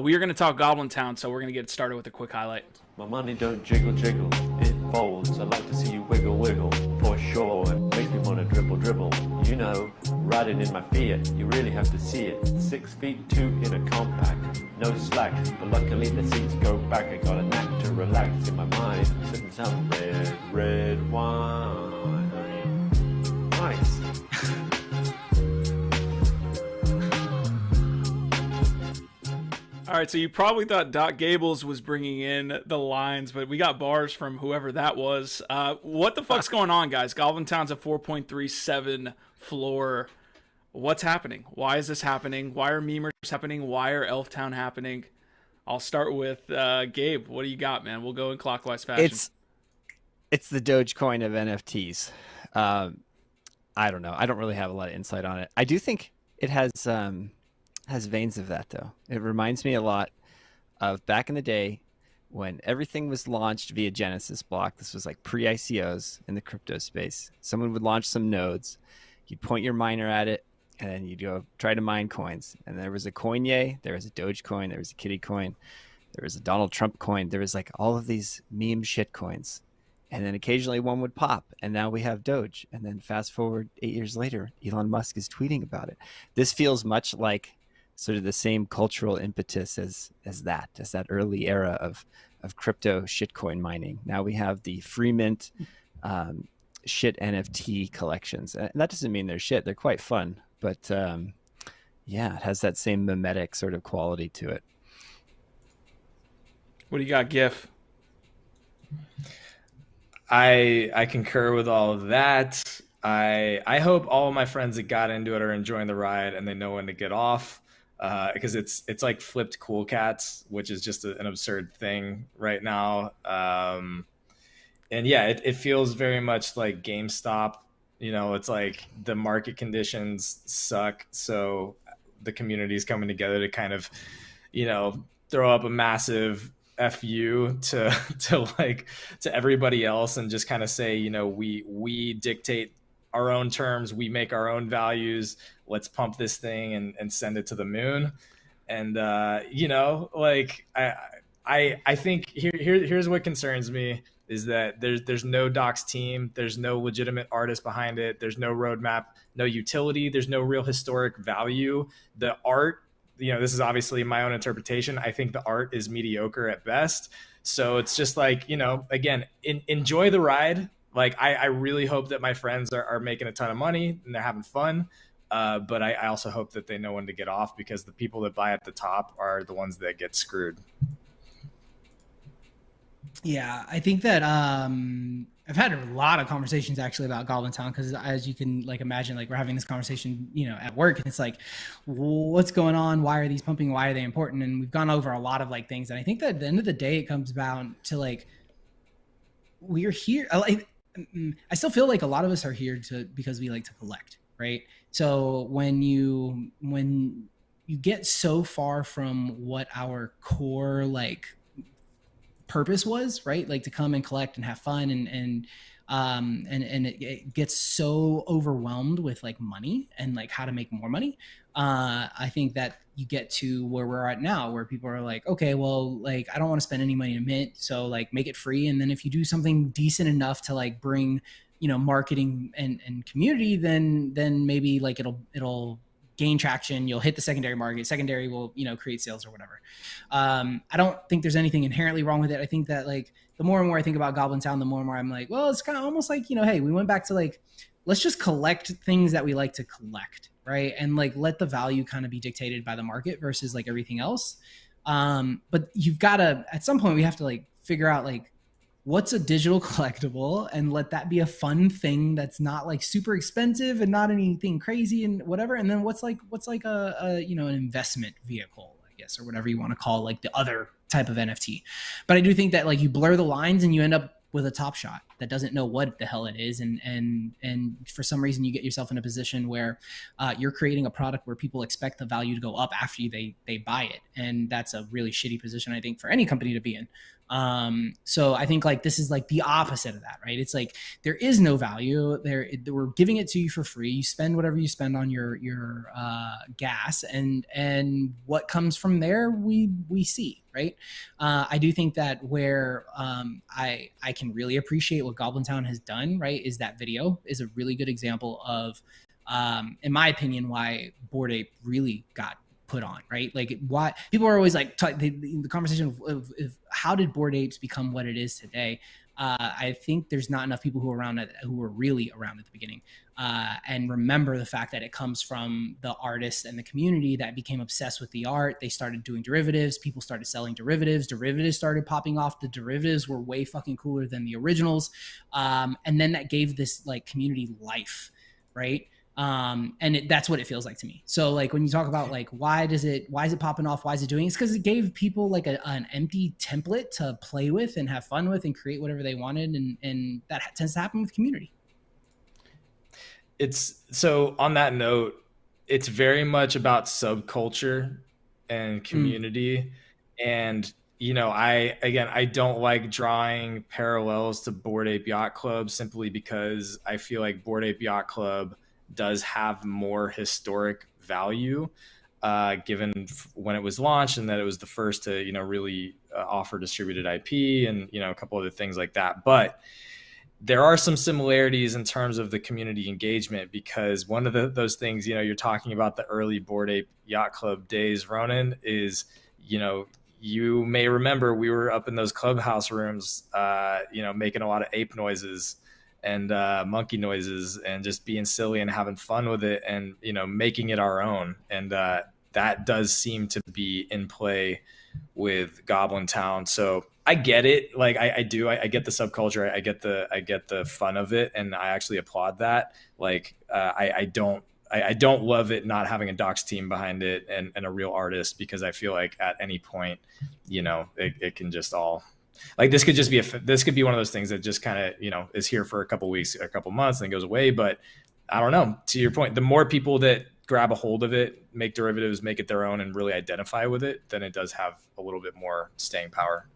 We are going to talk GoblinTown, so we're going to get started with a quick highlight. My money don't jiggle jiggle, it folds. I like to see you wiggle wiggle, for sure. It makes me wanna dribble dribble. You know, riding in my Fiat, you really have to see it. 6'2" in a compact, no slack. But luckily the seats go back. I got a knack to relax in my mind, sipping some red wine. Nice. All right, so you probably thought Doc Gables was bringing in the lines, but we got bars from whoever that was. What the fuck's going on, guys? GoblinTown's a 4.37 floor. What's happening? Why is this happening? Why are memers happening? Why are Elftown happening? I'll start with Gabe. What do you got, man? We'll go in clockwise fashion. It's the Dogecoin of NFTs. I don't know. I don't really have a lot of insight on it. I do think it has veins of that, though. It reminds me a lot of back in the day when everything was launched via Genesis block. This was like pre-ICOs in the crypto space. Someone would launch some nodes. You'd point your miner at it, and then you'd go try to mine coins. And there was a Coinye, there was a Dogecoin, there was a Kitty coin, there was a Donald Trump coin. There was like all of these meme shit coins. And then occasionally one would pop, and now we have Doge. And then fast forward 8 years later, Elon Musk is tweeting about it. This feels much like sort of the same cultural impetus as that early era of crypto shitcoin mining. Now we have the free mint shit NFT collections. And that doesn't mean they're shit. They're quite fun. But yeah, it has that same mimetic sort of quality to it. What do you got, GIF? I concur with all of that. I hope all of my friends that got into it are enjoying the ride and they know when to get off. Because it's like flipped cool cats, which is just an absurd thing right now. And yeah, it feels very much like GameStop. You know, it's like the market conditions suck, so the community is coming together to kind of, you know, throw up a massive FU to everybody else and just kind of say, you know, we dictate our own terms, we make our own values, let's pump this thing and send it to the moon. And you know, like I think here's what concerns me is that there's no Doc's team, there's no legitimate artist behind it, there's no roadmap, no utility, there's no real historic value. The art, you know, this is obviously my own interpretation. I think the art is mediocre at best. So it's just like, you know, again, enjoy the ride. Like, I really hope that my friends are making a ton of money and they're having fun. But I also hope that they know when to get off, because the people that buy at the top are the ones that get screwed. Yeah, I think that I've had a lot of conversations actually about GoblinTown, because as you can like imagine, like we're having this conversation, you know, at work, and it's like, what's going on? Why are these pumping? Why are they important? And we've gone over a lot of like things. And I think that at the end of the day, it comes down to like, we're here. I still feel like a lot of us are here because we like to collect, right? So when you get so far from what our core like purpose was, right? Like to come and collect and have fun and it gets so overwhelmed with like money and like how to make more money. I think that you get to where we're at now, where people are like, okay, well, like I don't want to spend any money to mint, so like make it free. And then if you do something decent enough to like bring, you know, marketing and community, then maybe like it'll gain traction. You'll hit the secondary market. Secondary will, you know, create sales or whatever. I don't think there's anything inherently wrong with it. I think that like the more and more I think about GoblinTown, the more and more I'm like, well, it's kind of almost like, you know, hey, we went back to like, let's just collect things that we like to collect, right? And like let the value kind of be dictated by the market versus like everything else. But you've got to, at some point we have to like figure out like what's a digital collectible and let that be a fun thing that's not like super expensive and not anything crazy and whatever. And then what's like a you know, an investment vehicle, I guess, or whatever you want to call like the other type of NFT. But I do think that like you blur the lines and you end up with a top shot that doesn't know what the hell it is. And for some reason you get yourself in a position where you're creating a product where people expect the value to go up after they buy it. And that's a really shitty position, I think, for any company to be in. So I think like this is like the opposite of that, right? It's like there is no value there. We're giving it to you for free. You spend whatever you spend on your gas, and what comes from there we see, right? I do think that where I can really appreciate what GoblinTown has done, right, is that video is a really good example of, in my opinion, why Bored Ape really got put on, right? Like why people are always like the conversation of how did Bored Apes become what it is today. I think there's not enough people who were really around at the beginning and remember the fact that it comes from the artists and the community that became obsessed with the art. They started doing derivatives. People started selling derivatives. Derivatives started popping off. The derivatives were way fucking cooler than the originals. And then that gave this like community life, right? And that's what it feels like to me. So like when you talk about like why is it popping off, why is it doing it? It's because it gave people like an empty template to play with and have fun with and create whatever they wanted, and that tends to happen with community. It's so on that note, it's very much about subculture and community. And I don't like drawing parallels to Bored Ape Yacht Club simply because I feel like Bored Ape Yacht Club does have more historic value, given when it was launched and that it was the first to, really offer distributed IP and, a couple other things like that. But there are some similarities in terms of the community engagement, because one of those things, you're talking about the early Bored Ape Yacht Club days, Ronan, is, you may remember we were up in those clubhouse rooms, making a lot of ape noises and monkey noises and just being silly and having fun with it and, making it our own. And that does seem to be in play with GoblinTown. So I get it. Like I do. I get the subculture. I get the fun of it. And I actually applaud that. Like I don't love it not having a docs team behind it and a real artist, because I feel like at any point, it can just all, like this could just be this could be one of those things that just kind of, is here for a couple weeks, a couple months, and then goes away. But I don't know, to your point, the more people that grab a hold of it, make derivatives, make it their own, and really identify with it, then it does have a little bit more staying power.